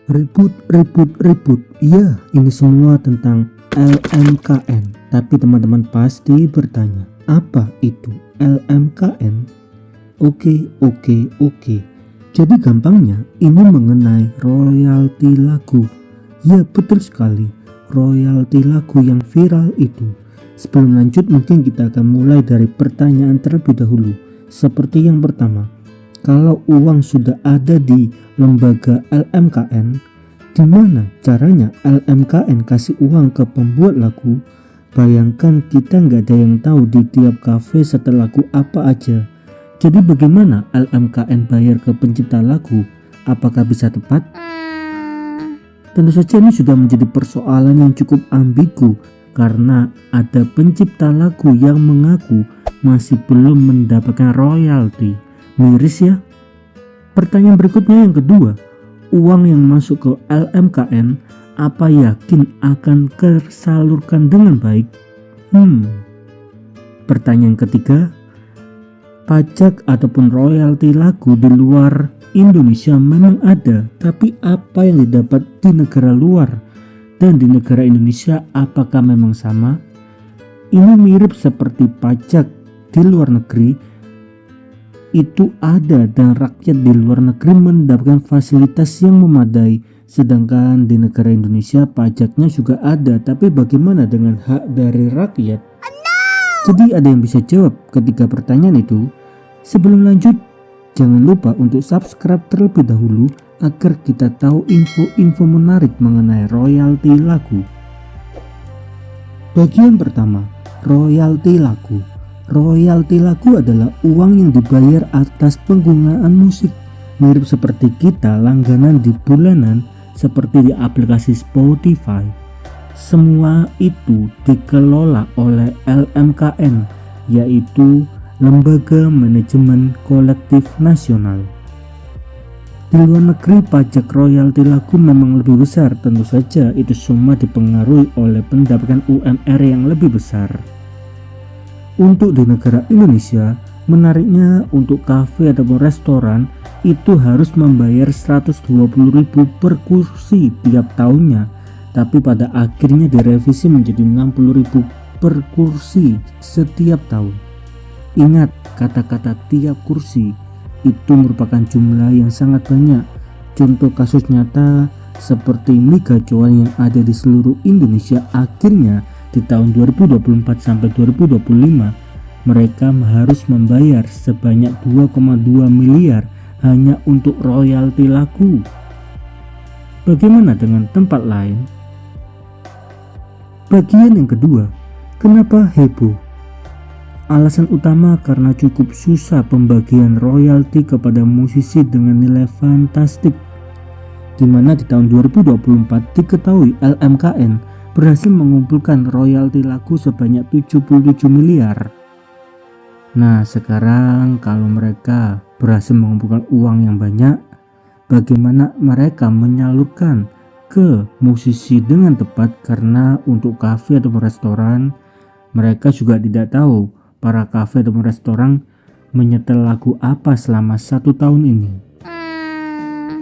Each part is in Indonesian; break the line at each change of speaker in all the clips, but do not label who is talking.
Ribut, ribut, ribut. Iya, ini semua tentang LMKN. Tapi teman-teman pasti bertanya, apa itu LMKN? Oke. Jadi gampangnya, ini mengenai royalti lagu. Ya, betul sekali. Royalti lagu yang viral itu. Sebelum lanjut, mungkin kita akan mulai dari pertanyaan terlebih dahulu. Seperti yang pertama, kalau uang sudah ada di lembaga LMKN, gimana caranya LMKN kasih uang ke pembuat lagu? Bayangkan kita nggak ada yang tahu di tiap kafe setel lagu apa aja. Jadi bagaimana LMKN bayar ke pencipta lagu? Apakah bisa tepat? Tentu saja ini sudah menjadi persoalan yang cukup ambigu karena ada pencipta lagu yang mengaku masih belum mendapatkan royalti. Miris ya. Pertanyaan berikutnya yang kedua, uang yang masuk ke LMKN apa yakin akan tersalurkan dengan baik? Pertanyaan ketiga, pajak ataupun royalti lagu di luar Indonesia memang ada, tapi apa yang didapat di negara luar dan di negara Indonesia apakah memang sama? Ini mirip seperti pajak di luar negeri itu ada dan rakyat di luar negeri mendapatkan fasilitas yang memadai, sedangkan di negara Indonesia pajaknya juga ada, tapi bagaimana dengan hak dari rakyat? Jadi ada yang bisa jawab ketiga pertanyaan itu? Sebelum lanjut, jangan lupa untuk subscribe terlebih dahulu agar kita tahu info-info menarik mengenai royalti lagu. Bagian pertama, royalti lagu. Royalti lagu adalah uang yang dibayar atas penggunaan musik, mirip seperti kita langganan di bulanan seperti di aplikasi Spotify. Semua itu dikelola oleh LMKN, yaitu Lembaga Manajemen Kolektif Nasional. Di luar negeri pajak royalti lagu memang lebih besar, tentu saja itu semua dipengaruhi oleh pendapatan UMR yang lebih besar. Untuk di negara Indonesia, menariknya untuk kafe ataupun restoran itu harus membayar 120.000 per kursi tiap tahunnya, tapi pada akhirnya direvisi menjadi 60.000 per kursi setiap tahun. Ingat, kata-kata tiap kursi itu merupakan jumlah yang sangat banyak. Contoh kasus nyata seperti mie gacoan yang ada di seluruh Indonesia, akhirnya di tahun 2024 sampai 2025 mereka harus membayar sebanyak 2,2 miliar hanya untuk royalti lagu. Bagaimana dengan tempat lain? Bagian yang kedua, kenapa heboh? Alasan utama karena cukup susah pembagian royalti kepada musisi dengan nilai fantastik, di mana di tahun 2024 diketahui LMKN berhasil mengumpulkan royalti lagu sebanyak 77 miliar. Nah, sekarang kalau mereka berhasil mengumpulkan uang yang banyak, bagaimana mereka menyalurkan ke musisi dengan tepat? Karena untuk kafe atau restoran, mereka juga tidak tahu para kafe atau restoran menyetel lagu apa selama 1 tahun ini.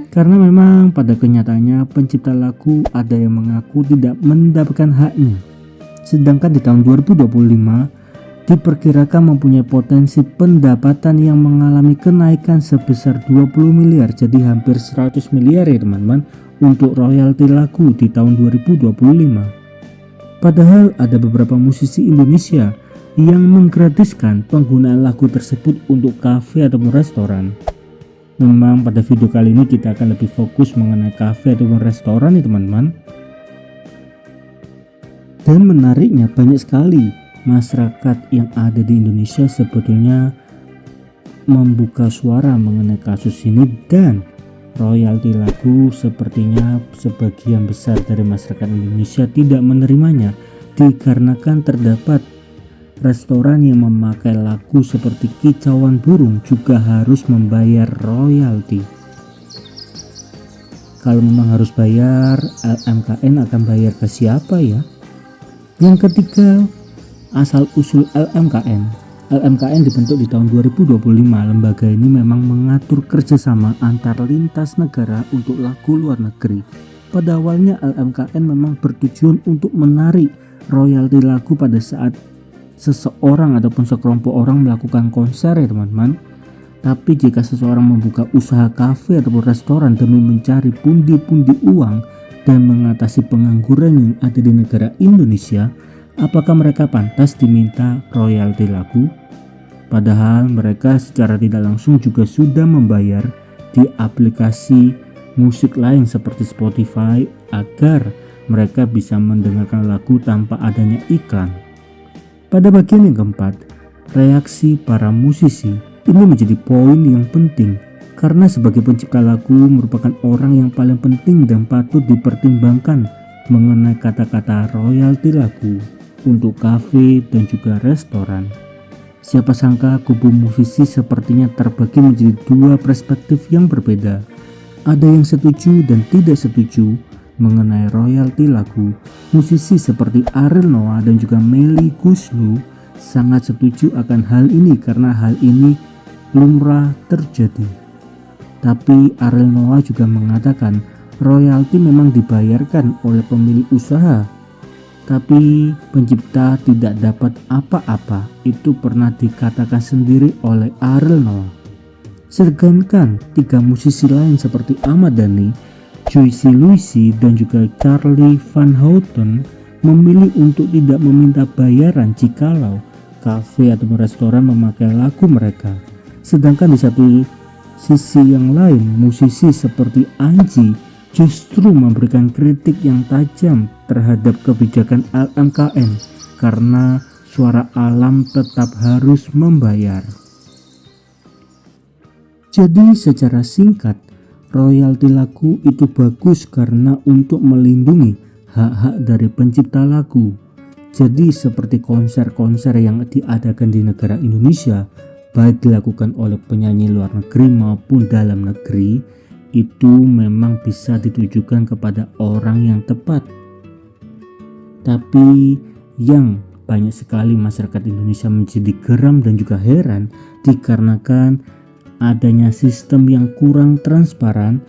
Karena memang pada kenyataannya pencipta lagu ada yang mengaku tidak mendapatkan haknya. Sedangkan di tahun 2025 diperkirakan mempunyai potensi pendapatan yang mengalami kenaikan sebesar 20 miliar, jadi hampir 100 miliar ya teman-teman untuk royalti lagu di tahun 2025. Padahal ada beberapa musisi Indonesia yang menggratiskan penggunaan lagu tersebut untuk kafe ataupun restoran. Memang pada video kali ini kita akan lebih fokus mengenai kafe ataupun restoran nih teman-teman. Dan menariknya banyak sekali masyarakat yang ada di Indonesia sebetulnya membuka suara mengenai kasus ini, dan royalti lagu sepertinya sebagian besar dari masyarakat Indonesia tidak menerimanya dikarenakan terdapat restoran yang memakai lagu seperti kicauan burung juga harus membayar royalti. Kalau memang harus bayar, LMKN akan bayar ke siapa ya? Yang ketiga, asal usul LMKN. LMKN dibentuk di tahun 2025. Lembaga ini memang mengatur kerjasama antar lintas negara untuk lagu luar negeri. Pada awalnya LMKN memang bertujuan untuk menarik royalti lagu pada saat seseorang ataupun sekelompok orang melakukan konser ya teman-teman. Tapi jika seseorang membuka usaha kafe ataupun restoran demi mencari pundi-pundi uang dan mengatasi pengangguran yang ada di negara Indonesia, apakah mereka pantas diminta royalti lagu? Padahal mereka secara tidak langsung juga sudah membayar di aplikasi musik lain seperti Spotify agar mereka bisa mendengarkan lagu tanpa adanya iklan. Pada bagian yang keempat, reaksi para musisi ini menjadi poin yang penting karena sebagai pencipta lagu merupakan orang yang paling penting dan patut dipertimbangkan mengenai kata-kata royalti lagu untuk kafe dan juga restoran. Siapa sangka kubu musisi sepertinya terbagi menjadi dua perspektif yang berbeda. Ada yang setuju dan tidak setuju mengenai royalti lagu. Musisi seperti Ariel Noah dan juga Melly Goeslaw sangat setuju akan hal ini karena hal ini lumrah terjadi. Tapi Ariel Noah juga mengatakan royalti memang dibayarkan oleh pemilik usaha, tapi pencipta tidak dapat apa-apa. Itu pernah dikatakan sendiri oleh Ariel Noah. Sedangkan tiga musisi lain seperti Ahmad Dhani, Juicy Luisi dan juga Charlie Van Houten memilih untuk tidak meminta bayaran jikalau kafe atau restoran memakai lagu mereka. Sedangkan di satu sisi yang lain, musisi seperti Anji justru memberikan kritik yang tajam terhadap kebijakan LMKN karena suara alam tetap harus membayar. Jadi secara singkat, royalti lagu itu bagus karena untuk melindungi hak-hak dari pencipta lagu. Jadi seperti konser-konser yang diadakan di negara Indonesia, baik dilakukan oleh penyanyi luar negeri maupun dalam negeri, itu memang bisa ditujukan kepada orang yang tepat. Tapi yang banyak sekali masyarakat Indonesia menjadi geram dan juga heran dikarenakan adanya sistem yang kurang transparan,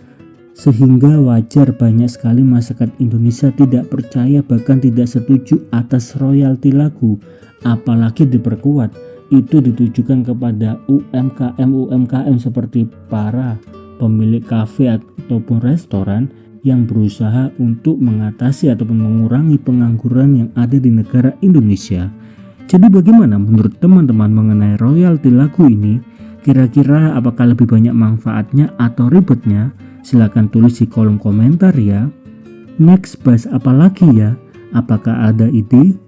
sehingga wajar banyak sekali masyarakat Indonesia tidak percaya bahkan tidak setuju atas royalti lagu, apalagi diperkuat itu ditujukan kepada UMKM seperti para pemilik kafe ataupun restoran yang berusaha untuk mengatasi ataupun mengurangi pengangguran yang ada di negara Indonesia. Jadi bagaimana menurut teman-teman mengenai royalti lagu ini? Kira-kira apakah lebih banyak manfaatnya atau ribetnya? Silahkan tulis di kolom komentar ya. Next bahas apa lagi ya? Apakah ada ide?